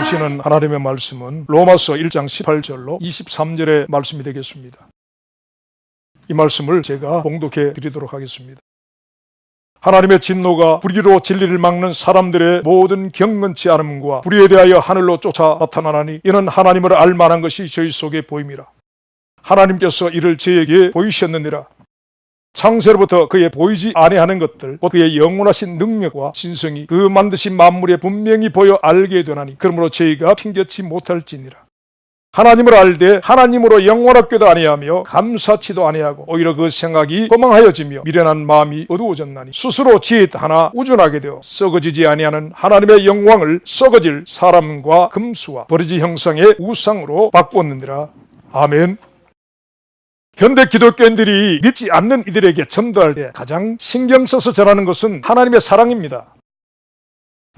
주시는 하나님의 말씀은 로마서 1장 18절로 23절의 말씀이 되겠습니다. 이 말씀을 제가 봉독해 드리도록 하겠습니다. 하나님의 진노가 불의로 진리를 막는 사람들의 모든 경건치 않음과 불의에 대하여 하늘로 쫓아 나타나나니 이는 하나님을 알만한 것이 저희 속에 보임이라. 하나님께서 이를 저에게 보이셨느니라. 창세로부터 그의 보이지 아니하는 것들 곧 그의 영원하신 능력과 신성이 그 만드신 만물에 분명히 보여 알게 되나니 그러므로 저희가 핑계치 못할지니라. 하나님을 알되 하나님으로 영원하게도 아니하며 감사치도 아니하고 오히려 그 생각이 허망하여지며 미련한 마음이 어두워졌나니 스스로 짓 하나 우준하게 되어 썩어지지 아니하는 하나님의 영광을 썩어질 사람과 금수와 버리지 형상의 우상으로 바꾸었느니라. 아멘. 현대 기독교인들이 믿지 않는 이들에게 전도할 때 가장 신경 써서 전하는 것은 하나님의 사랑입니다.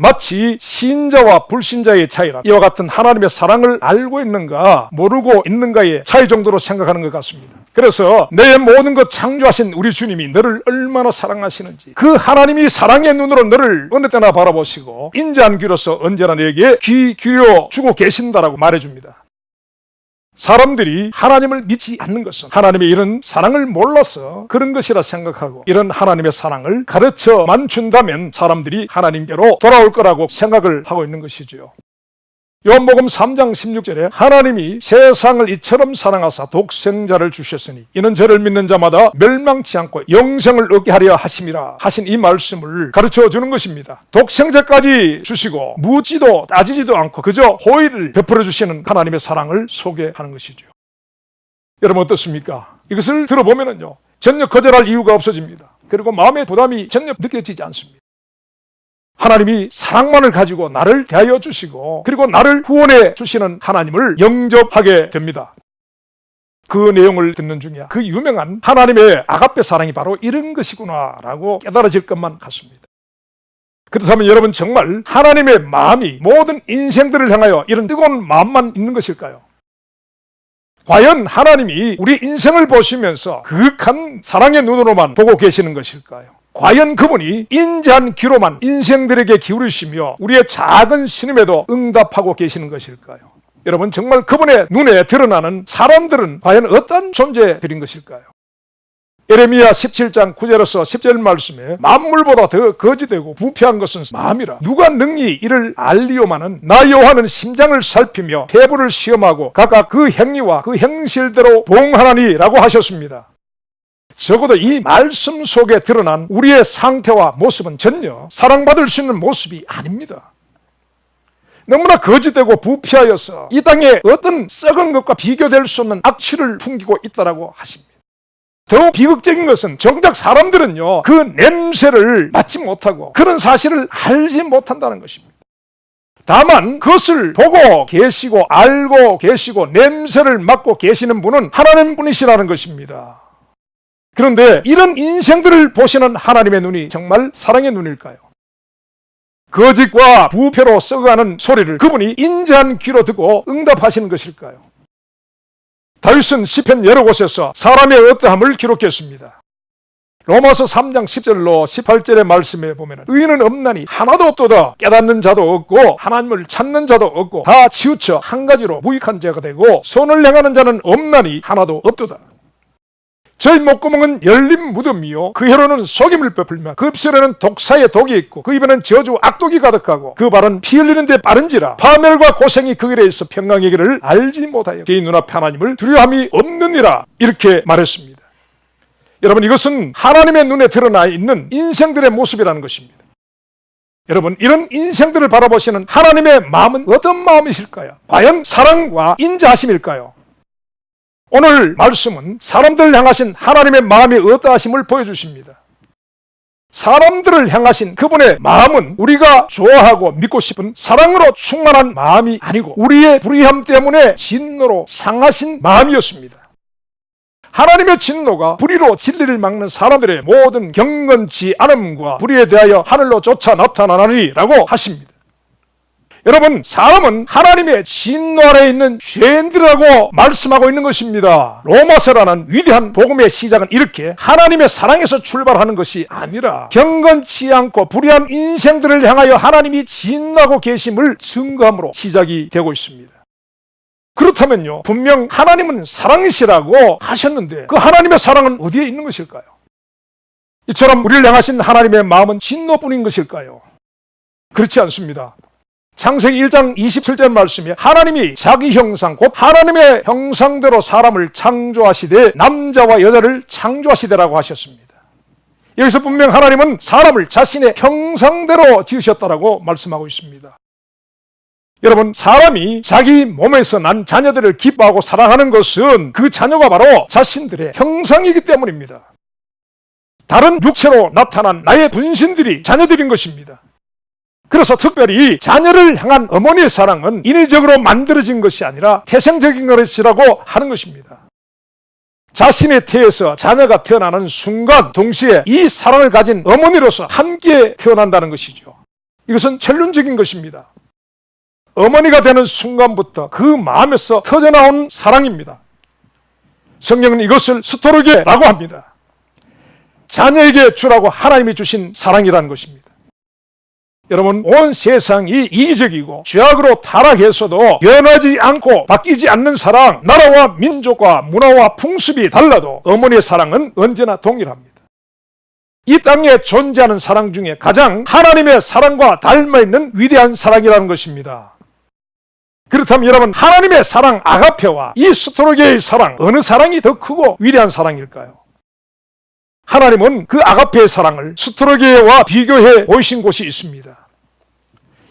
마치 신자와 불신자의 차이라 이와 같은 하나님의 사랑을 알고 있는가 모르고 있는가의 차이 정도로 생각하는 것 같습니다. 그래서 내 모든 것 창조하신 우리 주님이 너를 얼마나 사랑하시는지 그 하나님이 사랑의 눈으로 너를 어느 때나 바라보시고 인자한 귀로서 언제나 너에게 귀 기울여주고 계신다라고 말해줍니다. 사람들이 하나님을 믿지 않는 것은 하나님의 이런 사랑을 몰라서 그런 것이라 생각하고 이런 하나님의 사랑을 가르쳐만 준다면 사람들이 하나님께로 돌아올 거라고 생각을 하고 있는 것이죠. 요한복음 3장 16절에 하나님이 세상을 이처럼 사랑하사 독생자를 주셨으니 이는 저를 믿는 자마다 멸망치 않고 영생을 얻게 하려 하심이라 하신 이 말씀을 가르쳐 주는 것입니다. 독생자까지 주시고 묻지도 따지지도 않고 그저 호의를 베풀어 주시는 하나님의 사랑을 소개하는 것이죠. 여러분 어떻습니까? 이것을 들어보면요 전혀 거절할 이유가 없어집니다. 그리고 마음의 부담이 전혀 느껴지지 않습니다. 하나님이 사랑만을 가지고 나를 대하여 주시고 그리고 나를 후원해 주시는 하나님을 영접하게 됩니다. 그 내용을 듣는 중에 그 유명한 하나님의 아가페 사랑이 바로 이런 것이구나 라고 깨달아질 것만 같습니다. 그렇다면 여러분 정말 하나님의 마음이 모든 인생들을 향하여 이런 뜨거운 마음만 있는 것일까요? 과연 하나님이 우리 인생을 보시면서 그윽한 사랑의 눈으로만 보고 계시는 것일까요? 과연 그분이 인자한 귀로만 인생들에게 기울이시며 우리의 작은 신음에도 응답하고 계시는 것일까요? 여러분 정말 그분의 눈에 드러나는 사람들은 과연 어떤 존재들인 것일까요? 예레미야 17장 9절에서 10절 말씀에 만물보다 더 거지되고 부패한 것은 마음이라 누가 능히 이를 알리오마는 나 여호와는 심장을 살피며 폐부를 시험하고 각각 그 행위와 그 행실대로 봉하나니라고 하셨습니다. 적어도 이 말씀 속에 드러난 우리의 상태와 모습은 전혀 사랑받을 수 있는 모습이 아닙니다. 너무나 거짓되고 부패하여서 이 땅에 어떤 썩은 것과 비교될 수 없는 악취를 풍기고 있다고 하십니다. 더 비극적인 것은 정작 사람들은요 그 냄새를 맡지 못하고 그런 사실을 알지 못한다는 것입니다. 다만 그것을 보고 계시고 알고 계시고 냄새를 맡고 계시는 분은 하나님 분이시라는 것입니다. 그런데 이런 인생들을 보시는 하나님의 눈이 정말 사랑의 눈일까요? 거짓과 부패로 썩어가는 소리를 그분이 인자한 귀로 듣고 응답하시는 것일까요? 다윗은 시편 여러 곳에서 사람의 어떠함을 기록했습니다. 로마서 3장 10절로 18절의 말씀에 보면 의인은 없나니 하나도 없도다. 깨닫는 자도 없고 하나님을 찾는 자도 없고 다 치우쳐 한 가지로 무익한 자가 되고 선을 행하는 자는 없나니 하나도 없도다. 저희 목구멍은 열린 무덤이요 그 혀로는 속임을 베풀며 그 입술에는 독사의 독이 있고 그 입에는 저주와 악독이 가득하고 그 발은 피 흘리는 데 빠른지라 파멸과 고생이 그 길에 있어 평강의 길을 알지 못하여 제 눈앞에 하나님을 두려움이 없느니라 이렇게 말했습니다. 여러분 이것은 하나님의 눈에 드러나 있는 인생들의 모습이라는 것입니다. 여러분 이런 인생들을 바라보시는 하나님의 마음은 어떤 마음이실까요? 과연 사랑과 인자하심일까요? 오늘 말씀은 사람들을 향하신 하나님의 마음이 어떠하심을 보여주십니다. 사람들을 향하신 그분의 마음은 우리가 좋아하고 믿고 싶은 사랑으로 충만한 마음이 아니고 우리의 불의함 때문에 진노로 상하신 마음이었습니다. 하나님의 진노가 불의로 진리를 막는 사람들의 모든 경건치 않음과 불의에 대하여 하늘로 쫓아 나타나리라고 하십니다. 여러분, 사람은 하나님의 진노 아래에 있는 죄인들이라고 말씀하고 있는 것입니다. 로마서라는 위대한 복음의 시작은 이렇게 하나님의 사랑에서 출발하는 것이 아니라 경건치 않고 불의한 인생들을 향하여 하나님이 진노하고 계심을 증거함으로 시작이 되고 있습니다. 그렇다면요, 분명 하나님은 사랑이시라고 하셨는데 그 하나님의 사랑은 어디에 있는 것일까요? 이처럼 우리를 향하신 하나님의 마음은 진노뿐인 것일까요? 그렇지 않습니다. 창세기 1장 27절 말씀에 하나님이 자기 형상 곧 하나님의 형상대로 사람을 창조하시되 남자와 여자를 창조하시되라고 하셨습니다. 여기서 분명 하나님은 사람을 자신의 형상대로 지으셨다라고 말씀하고 있습니다. 여러분, 사람이 자기 몸에서 난 자녀들을 기뻐하고 사랑하는 것은 그 자녀가 바로 자신들의 형상이기 때문입니다. 다른 육체로 나타난 나의 분신들이 자녀들인 것입니다. 그래서 특별히 자녀를 향한 어머니의 사랑은 인위적으로 만들어진 것이 아니라 태생적인 것이라고 하는 것입니다. 자신의 태에서 자녀가 태어나는 순간 동시에 이 사랑을 가진 어머니로서 함께 태어난다는 것이죠. 이것은 천륜적인 것입니다. 어머니가 되는 순간부터 그 마음에서 터져나온 사랑입니다. 성경은 이것을 스토르게라고 합니다. 자녀에게 주라고 하나님이 주신 사랑이라는 것입니다. 여러분, 온 세상이 이기적이고 죄악으로 타락해서도 변하지 않고 바뀌지 않는 사랑, 나라와 민족과 문화와 풍습이 달라도 어머니의 사랑은 언제나 동일합니다. 이 땅에 존재하는 사랑 중에 가장 하나님의 사랑과 닮아있는 위대한 사랑이라는 것입니다. 그렇다면 여러분, 하나님의 사랑 아가페와 이 스토르게의 사랑, 어느 사랑이 더 크고 위대한 사랑일까요? 하나님은 그 아가페의 사랑을 스토르게와 비교해 보이신 곳이 있습니다.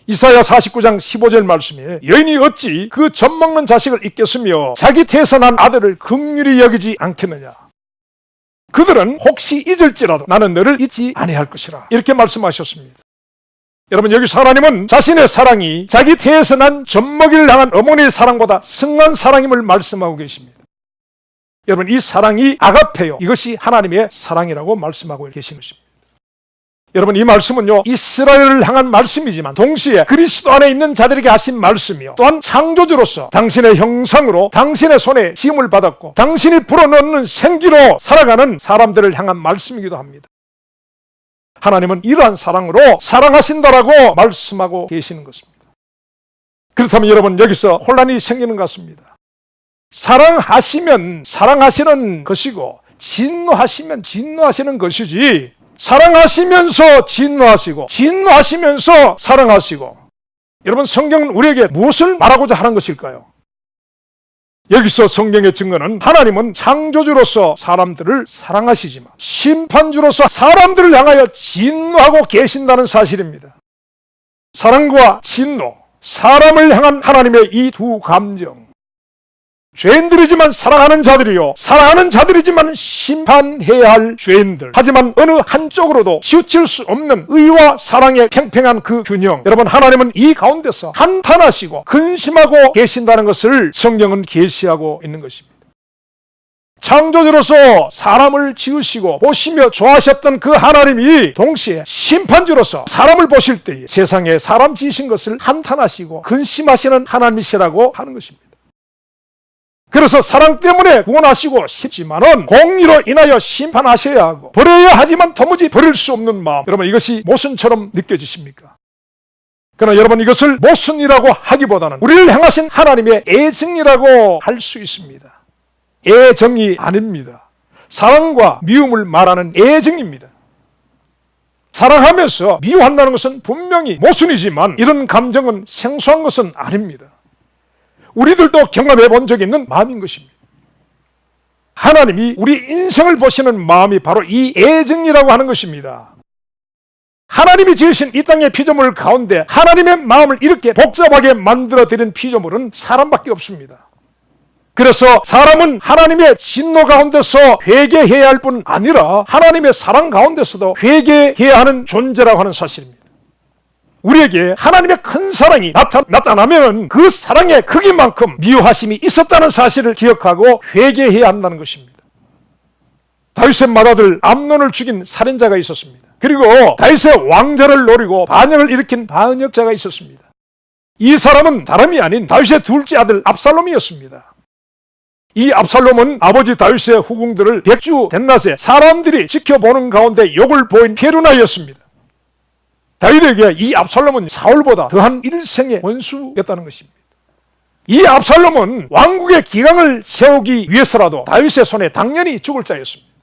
이사야 49장 15절 말씀에 여인이 어찌 그 젖먹는 자식을 잊겠으며 자기 태에서 난 아들을 긍휼히 여기지 않겠느냐. 그들은 혹시 잊을지라도 나는 너를 잊지 아니할 것이라, 이렇게 말씀하셨습니다. 여러분, 여기서 하나님은 자신의 사랑이 자기 태에서 난 젖먹이를 향한 어머니의 사랑보다 승한 사랑임을 말씀하고 계십니다. 여러분, 이 사랑이 아가페요, 이것이 하나님의 사랑이라고 말씀하고 계시는 것입니다. 여러분, 이 말씀은요, 이스라엘을 향한 말씀이지만 동시에 그리스도 안에 있는 자들에게 하신 말씀이요, 또한 창조주로서 당신의 형상으로 당신의 손에 지음을 받았고 당신이 불어넣는 생기로 살아가는 사람들을 향한 말씀이기도 합니다. 하나님은 이러한 사랑으로 사랑하신다라고 말씀하고 계시는 것입니다. 그렇다면 여러분, 여기서 혼란이 생기는 것 같습니다. 사랑하시면 사랑하시는 것이고 진노하시면 진노하시는 것이지, 사랑하시면서 진노하시고 진노하시면서 사랑하시고, 여러분, 성경은 우리에게 무엇을 말하고자 하는 것일까요? 여기서 성경의 증거는 하나님은 창조주로서 사람들을 사랑하시지만 심판주로서 사람들을 향하여 진노하고 계신다는 사실입니다. 사랑과 진노, 사람을 향한 하나님의 이 두 감정, 죄인들이지만 사랑하는 자들이요, 사랑하는 자들이지만 심판해야 할 죄인들, 하지만 어느 한쪽으로도 치우칠 수 없는 의와 사랑의 팽팽한 그 균형, 여러분, 하나님은 이 가운데서 한탄하시고 근심하고 계신다는 것을 성경은 계시하고 있는 것입니다. 창조주로서 사람을 지으시고 보시며 좋아하셨던 그 하나님이 동시에 심판주로서 사람을 보실 때에 세상에 사람 지으신 것을 한탄하시고 근심하시는 하나님이시라고 하는 것입니다. 그래서 사랑 때문에 구원하시고 싶지만은 공의로 인하여 심판하셔야 하고 버려야 하지만 도무지 버릴 수 없는 마음, 여러분, 이것이 모순처럼 느껴지십니까? 그러나 여러분, 이것을 모순이라고 하기보다는 우리를 향하신 하나님의 애정이라고 할 수 있습니다. 애정이 아닙니다. 사랑과 미움을 말하는 애정입니다. 사랑하면서 미워한다는 것은 분명히 모순이지만 이런 감정은 생소한 것은 아닙니다. 우리들도 경험해 본 적이 있는 마음인 것입니다. 하나님이 우리 인생을 보시는 마음이 바로 이 애정이라고 하는 것입니다. 하나님이 지으신 이 땅의 피조물 가운데 하나님의 마음을 이렇게 복잡하게 만들어드린 피조물은 사람밖에 없습니다. 그래서 사람은 하나님의 진노 가운데서 회개해야 할 뿐 아니라 하나님의 사랑 가운데서도 회개해야 하는 존재라고 하는 사실입니다. 우리에게 하나님의 큰 사랑이 나타나면 그 사랑의 크기만큼 미워하심이 있었다는 사실을 기억하고 회개해야 한다는 것입니다. 다윗의 맏아들 암논을 죽인 살인자가 있었습니다. 그리고 다윗의 왕자를 노리고 반역을 일으킨 반역자가 있었습니다. 이 사람은 다름이 아닌 다윗의 둘째 아들 압살롬이었습니다. 이 압살롬은 아버지 다윗의 후궁들을 백주 덴낫에 사람들이 지켜보는 가운데 욕을 보인 페루나였습니다. 다윗에게 이 압살롬은 사울보다 더한 일생의 원수였다는 것입니다. 이 압살롬은 왕국의 기강을 세우기 위해서라도 다윗의 손에 당연히 죽을 자였습니다.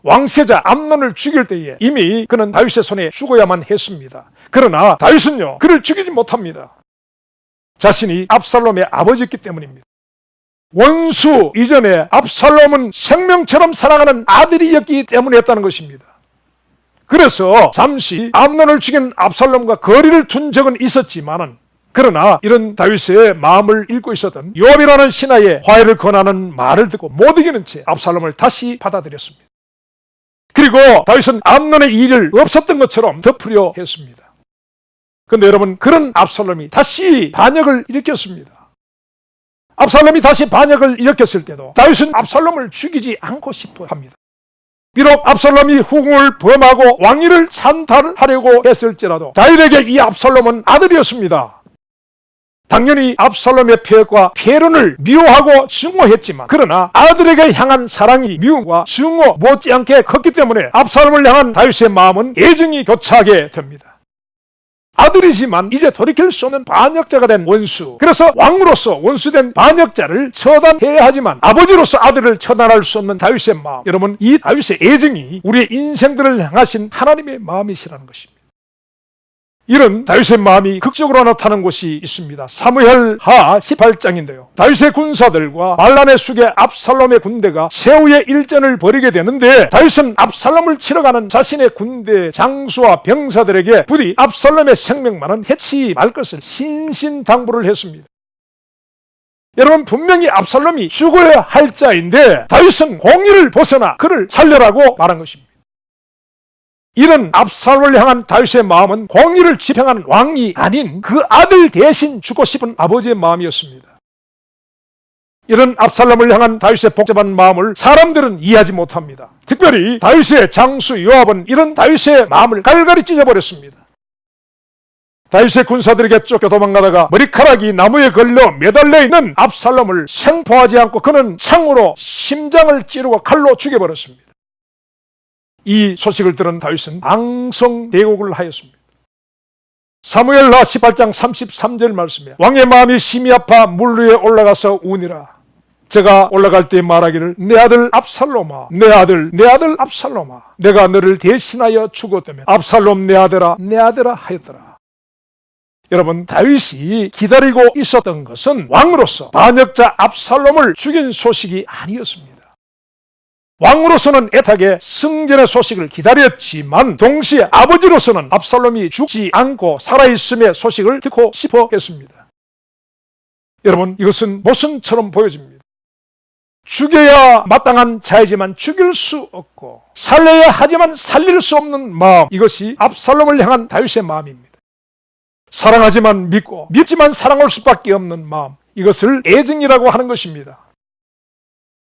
왕세자 암논을 죽일 때에 이미 그는 다윗의 손에 죽어야만 했습니다. 그러나 다윗은요, 그를 죽이지 못합니다. 자신이 압살롬의 아버지였기 때문입니다. 원수 이전에 압살롬은 생명처럼 사랑하는 아들이었기 때문이었다는 것입니다. 그래서 잠시 암논을 죽인 압살롬과 거리를 둔 적은 있었지만은, 그러나 이런 다윗의 마음을 읽고 있었던 요압이라는 신하의 화해를 권하는 말을 듣고 못 이기는 채 압살롬을 다시 받아들였습니다. 그리고 다윗은 암논의 일을 없었던 것처럼 덮으려 했습니다. 그런데 여러분, 그런 압살롬이 다시 반역을 일으켰습니다. 압살롬이 다시 반역을 일으켰을 때도 다윗은 압살롬을 죽이지 않고 싶어 합니다. 비록 압살롬이 후궁을 범하고 왕위를 찬탈하려고 했을지라도 다윗에게 이 압살롬은 아들이었습니다. 당연히 압살롬의 폐역과 폐륜을 미워하고 증오했지만, 그러나 아들에게 향한 사랑이 미움과 증오 못지않게 컸기 때문에 압살롬을 향한 다윗의 마음은 애정이 교차하게 됩니다. 아들이지만 이제 돌이킬 수 없는 반역자가 된 원수, 그래서 왕으로서 원수된 반역자를 처단해야 하지만 아버지로서 아들을 처단할 수 없는 다윗의 마음, 여러분, 이 다윗의 애정이 우리의 인생들을 향하신 하나님의 마음이시라는 것입니다. 이런 다윗의 마음이 극적으로 나타나는 곳이 있습니다. 사무엘하 18장인데요. 다윗의 군사들과 말란의 수계 압살롬의 군대가 세우의 일전을 벌이게 되는데, 다윗은 압살롬을 치러 가는 자신의 군대 장수와 병사들에게 부디 압살롬의 생명만은 해치 말 것을 신신당부를 했습니다. 여러분, 분명히 압살롬이 죽어야 할 자인데 다윗은 공의를 벗어나 그를 살려라고 말한 것입니다. 이런 압살롬을 향한 다윗의 마음은 공의를 집행하는 왕이 아닌 그 아들 대신 죽고 싶은 아버지의 마음이었습니다. 이런 압살롬을 향한 다윗의 복잡한 마음을 사람들은 이해하지 못합니다. 특별히 다윗의 장수 요압은 이런 다윗의 마음을 갈갈이 찢어버렸습니다. 다윗의 군사들에게 쫓겨 도망가다가 머리카락이 나무에 걸려 매달려 있는 압살롬을 생포하지 않고 그는 창으로 심장을 찌르고 칼로 죽여버렸습니다. 이 소식을 들은 다윗은 앙성대곡을 하였습니다. 사무엘하 18장 33절 말씀에 왕의 마음이 심히 아파 물 위에 올라가서 우니라. 제가 올라갈 때 말하기를 내 아들 압살롬아, 내 아들 압살롬아, 내가 너를 대신하여 죽었다면 압살롬 내 아들아 하였더라. 여러분, 다윗이 기다리고 있었던 것은 왕으로서 반역자 압살롬을 죽인 소식이 아니었습니다. 왕으로서는 애타게 승전의 소식을 기다렸지만 동시에 아버지로서는 압살롬이 죽지 않고 살아있음의 소식을 듣고 싶어 했습니다. 여러분, 이것은 모순처럼 보여집니다. 죽여야 마땅한 자이지만 죽일 수 없고 살려야 하지만 살릴 수 없는 마음, 이것이 압살롬을 향한 다윗의 마음입니다. 사랑하지만 믿고 믿지만 사랑할 수밖에 없는 마음, 이것을 애정이라고 하는 것입니다.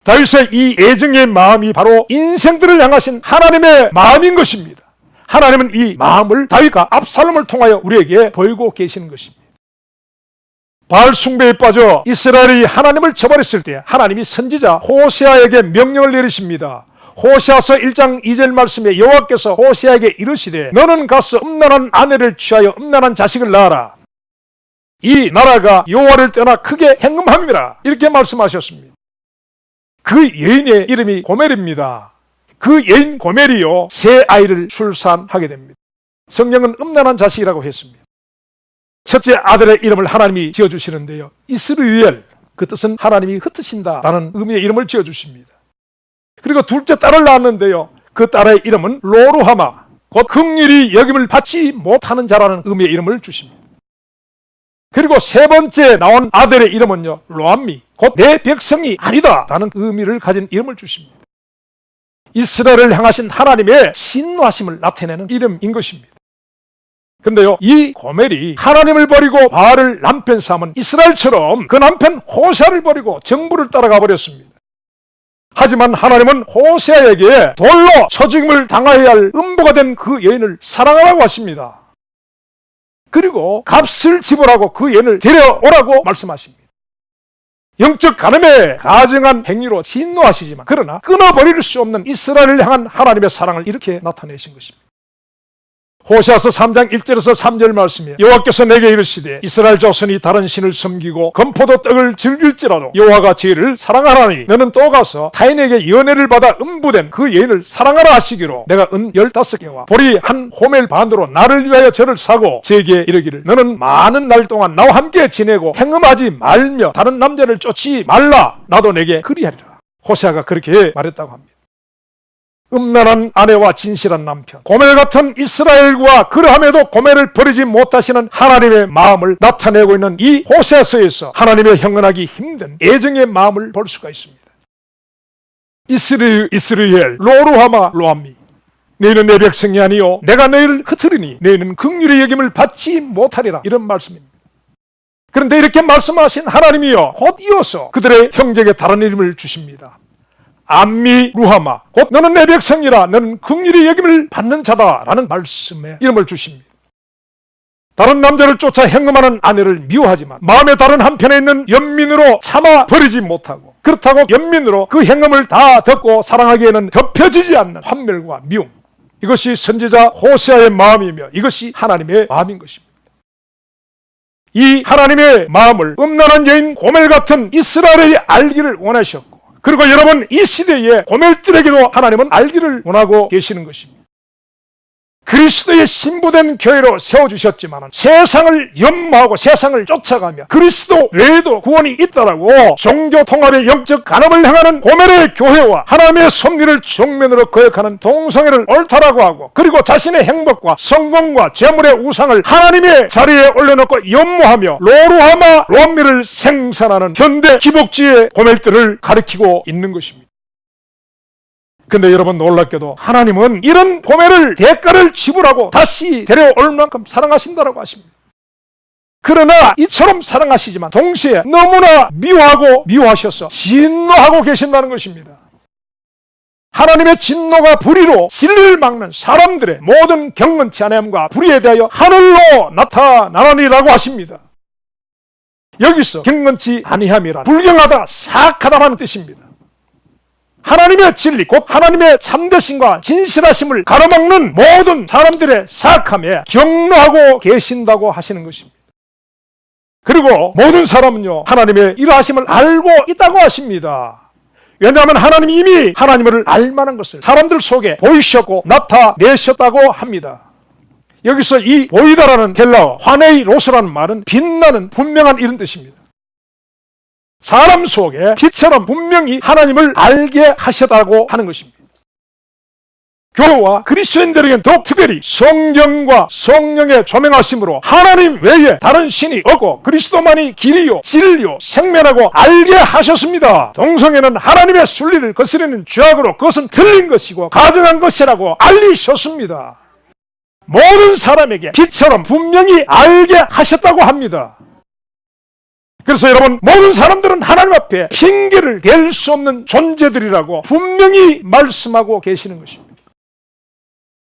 다윗의 이 애정의 마음이 바로 인생들을 향하신 하나님의 마음인 것입니다. 하나님은 이 마음을 다윗과 압살롬을 통하여 우리에게 보이고 계시는 것입니다. 바알 숭배에 빠져 이스라엘이 하나님을 저버렸을 때 하나님이 선지자 호세아에게 명령을 내리십니다. 호세아서 1장 2절 말씀에 여호와께서 호세아에게 이르시되 너는 가서 음란한 아내를 취하여 음란한 자식을 낳아라. 이 나라가 여호와를 떠나 크게 행음함이라. 이렇게 말씀하셨습니다. 그 여인의 이름이 고멜입니다. 그 여인 고멜이요, 새 아이를 출산하게 됩니다. 성경은 음란한 자식이라고 했습니다. 첫째 아들의 이름을 하나님이 지어주시는데요, 이스루엘, 그 뜻은 하나님이 흩으신다라는 의미의 이름을 지어주십니다. 그리고 둘째 딸을 낳았는데요, 그 딸의 이름은 로루하마, 곧 긍휼히 여김을 받지 못하는 자라는 의미의 이름을 주십니다. 그리고 세 번째 나온 아들의 이름은요, 로암미, 곧 내 백성이 아니다 라는 의미를 가진 이름을 주십니다. 이스라엘을 향하신 하나님의 신노하심을 나타내는 이름인 것입니다. 근데요, 이 고멜이 하나님을 버리고 바알을 남편 삼은 이스라엘처럼 그 남편 호세아를 버리고 정부를 따라가 버렸습니다. 하지만 하나님은 호세아에게 돌로 쳐 죽임을 당하여야 할 음보가 된 그 여인을 사랑하라고 하십니다. 그리고 값을 지불하고 그 여인을 데려오라고 말씀하십니다. 영적 간음에 가증한 행위로 진노하시지만 그러나 끊어버릴 수 없는 이스라엘을 향한 하나님의 사랑을 이렇게 나타내신 것입니다. 호세아서 3장 1절에서 3절 말씀에 여호와께서 내게 이르시되 이스라엘 자손이 다른 신을 섬기고 건포도 떡을 즐길지라도 여호와가 저희를 사랑하라니 너는 또 가서 타인에게 연애를 받아 음부된 그 여인을 사랑하라 하시기로 내가 은 15개와 보리 한 호멜 반으로 나를 위하여 저를 사고 저에게 이르기를 너는 많은 날 동안 나와 함께 지내고 행음하지 말며 다른 남자를 쫓지 말라 나도 내게 그리하리라. 호세아가 그렇게 말했다고 합니다. 음란한 아내와 진실한 남편, 고멜 같은 이스라엘과 그러함에도 고멜을 버리지 못하시는 하나님의 마음을 나타내고 있는 이 호세아서에서 하나님의 형언하기 힘든 애정의 마음을 볼 수가 있습니다. 이스라엘 로루하마 로함미 너희는 내 백성이 아니요 내가 너희를 흩으리니 너희는 긍휼의 여김을 받지 못하리라 이런 말씀입니다. 그런데 이렇게 말씀하신 하나님이요 곧 이어서 그들의 형제에게 다른 이름을 주십니다. 암미 루하마 곧 너는 내 백성이라 너는 긍휼의 여김을 받는 자다라는 말씀에 이름을 주십니다. 다른 남자를 쫓아 행음하는 아내를 미워하지만 마음의 다른 한편에 있는 연민으로 참아 버리지 못하고 그렇다고 연민으로 그 행음을 다 덮고 사랑하기에는 덮여지지 않는 환멸과 미움, 이것이 선지자 호세아의 마음이며 이것이 하나님의 마음인 것입니다. 이 하나님의 마음을 음란한 여인 고멜 같은 이스라엘이 알기를 원하셨고 그리고 여러분 이 시대에 고멜들에게도 하나님은 알기를 원하고 계시는 것입니다. 그리스도의 신부된 교회로 세워주셨지만 세상을 연모하고 세상을 쫓아가며 그리스도 외에도 구원이 있다라고 종교 통합의 영적 간음을 행하는 고멜의 교회와 하나님의 섭리를 정면으로 거역하는 동성애를 옳다라고 하고 그리고 자신의 행복과 성공과 재물의 우상을 하나님의 자리에 올려놓고 연모하며 로루하마 로미를 생산하는 현대 기복주의 고멜들을 가리키고 있는 것입니다. 근데 여러분 놀랍게도 하나님은 이런 고멜을 대가를 지불하고 다시 데려올 만큼 사랑하신다고 하십니다. 그러나 이처럼 사랑하시지만 동시에 너무나 미워하고 미워하셔서 진노하고 계신다는 것입니다. 하나님의 진노가 불의로 진리를 막는 사람들의 모든 경건치 않음과 불의에 대하여 하늘로 나타나느니라고 하십니다. 여기서 경건치 아니함이란 불경하다 사악하다라는 뜻입니다. 하나님의 진리 곧 하나님의 참되심과 진실하심을 가로막는 모든 사람들의 사악함에 경노하고 계신다고 하시는 것입니다. 그리고 모든 사람은요 하나님의 일하심을 알고 있다고 하십니다. 왜냐하면 하나님이 이미 하나님을 알만한 것을 사람들 속에 보이셨고 나타내셨다고 합니다. 여기서 이 보이다라는 헬라어 화네이로스라는 말은 빛나는 분명한 이런 뜻입니다. 사람 속에 빛처럼 분명히 하나님을 알게 하셨다고 하는 것입니다. 교회와 그리스도인들에게는 더욱 특별히 성경과 성령의 조명하심으로 하나님 외에 다른 신이 없고 그리스도만이 길이요 진리요 생명하고 알게 하셨습니다. 동성애는 하나님의 순리를 거스르는 죄악으로 그것은 틀린 것이고 가증한 것이라고 알리셨습니다. 모든 사람에게 빛처럼 분명히 알게 하셨다고 합니다. 그래서 여러분 모든 사람들은 하나님 앞에 핑계를 댈 수 없는 존재들이라고 분명히 말씀하고 계시는 것입니다.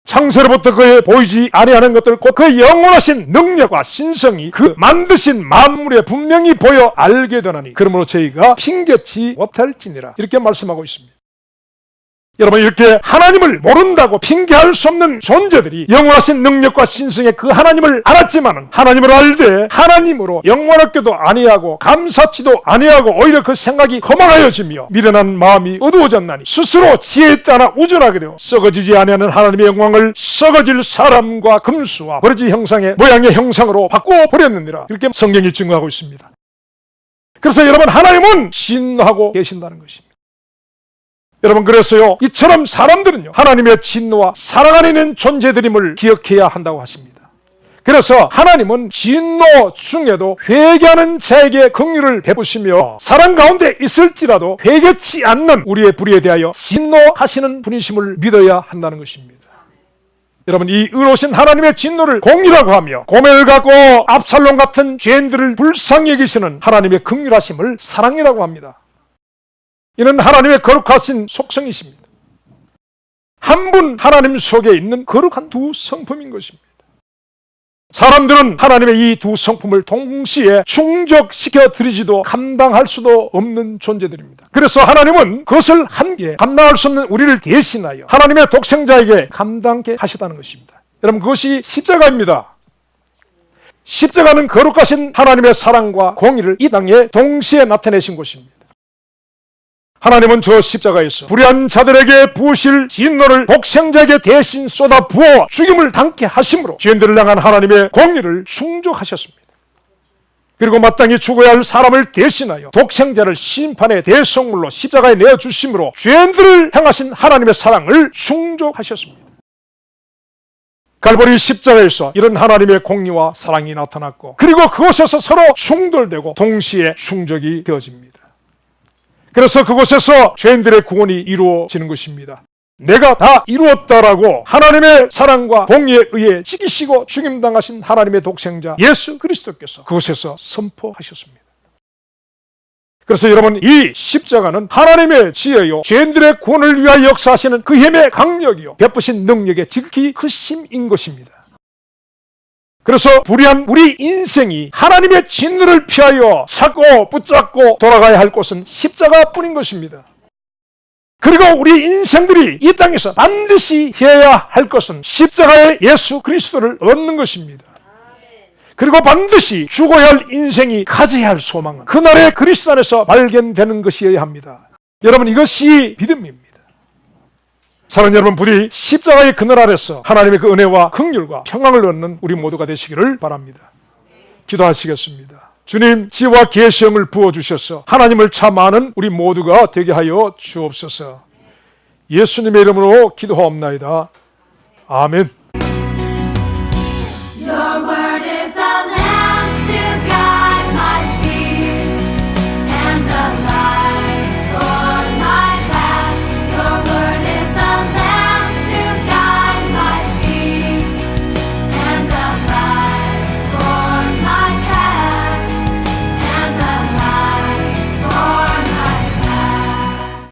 창세로부터 그의 보이지 아니하는 것들 곧 그의 영원하신 능력과 신성이 그 만드신 만물에 분명히 보여 알게 되나니 그러므로 저희가 핑계치 못할지니라 이렇게 말씀하고 있습니다. 여러분 이렇게 하나님을 모른다고 핑계할 수 없는 존재들이 영원하신 능력과 신성의 그 하나님을 알았지만 하나님을 알되 하나님으로 영원하게도 아니하고 감사치도 아니하고 오히려 그 생각이 허망하여지며 미련한 마음이 어두워졌나니 스스로 지혜에 따라 우준하게 되어 썩어지지 아니하는 하나님의 영광을 썩어질 사람과 금수와 버러지 형상의 모양의 형상으로 바꿔버렸느니라 이렇게 성경이 증거하고 있습니다. 그래서 여러분 하나님은 진노하고 계신다는 것입니다. 여러분 그래서요 이처럼 사람들은요 하나님의 진노와 사랑 안에 있는 존재들임을 기억해야 한다고 하십니다. 그래서 하나님은 진노 중에도 회개하는 자에게 긍휼을 베푸시며 사랑 가운데 있을지라도 회개치 않는 우리의 불의에 대하여 진노하시는 분이심을 믿어야 한다는 것입니다. 여러분 이 의로우신 하나님의 진노를 공의라고 하며 고멜 같고 압살롬 같은 죄인들을 불쌍히 여기시는 하나님의 긍휼하심을 사랑이라고 합니다. 이는 하나님의 거룩하신 속성이십니다. 한 분 하나님 속에 있는 거룩한 두 성품인 것입니다. 사람들은 하나님의 이 두 성품을 동시에 충족시켜 드리지도 감당할 수도 없는 존재들입니다. 그래서 하나님은 그것을 함께 감당할 수 없는 우리를 대신하여 하나님의 독생자에게 감당케 하셨다는 것입니다. 여러분, 그것이 십자가입니다. 십자가는 거룩하신 하나님의 사랑과 공의를 이 땅에 동시에 나타내신 것입니다. 하나님은 저 십자가에서 불의한 자들에게 부으실 진노를 독생자에게 대신 쏟아 부어 죽임을 당케 하심으로 죄인들을 향한 하나님의 공의를 충족하셨습니다. 그리고 마땅히 죽어야 할 사람을 대신하여 독생자를 심판의 대속물로 십자가에 내어주심으로 죄인들을 향하신 하나님의 사랑을 충족하셨습니다. 갈보리 십자가에서 이런 하나님의 공의와 사랑이 나타났고, 그리고 그곳에서 서로 충돌되고 동시에 충족이 되어집니다. 그래서 그곳에서 죄인들의 구원이 이루어지는 것입니다. 내가 다 이루었다라고 하나님의 사랑과 공의에 의해 찢기시고 죽임당하신 하나님의 독생자 예수 그리스도께서 그곳에서 선포하셨습니다. 그래서 여러분, 이 십자가는 하나님의 지혜요 죄인들의 구원을 위하여 역사하시는 그 힘의 강력이요 베푸신 능력의 지극히 크심인 것입니다. 그래서 불의한 우리 인생이 하나님의 진노를 피하여 찾고 붙잡고 돌아가야 할 곳은 십자가뿐인 것입니다. 그리고 우리 인생들이 이 땅에서 반드시 해야 할 것은 십자가의 예수 그리스도를 얻는 것입니다. 그리고 반드시 죽어야 할 인생이 가져야 할 소망은 그날의 그리스도 안에서 발견되는 것이어야 합니다. 여러분, 이것이 믿음입니다. 사랑하는 여러분, 부디 십자가의 그늘 아래서 하나님의 그 은혜와 긍휼과 평강을 얻는 우리 모두가 되시기를 바랍니다. 기도하시겠습니다. 주님, 지혜와 계시형을 부어주셔서 하나님을 참 아는 우리 모두가 되게 하여 주옵소서. 예수님의 이름으로 기도하옵나이다. 아멘.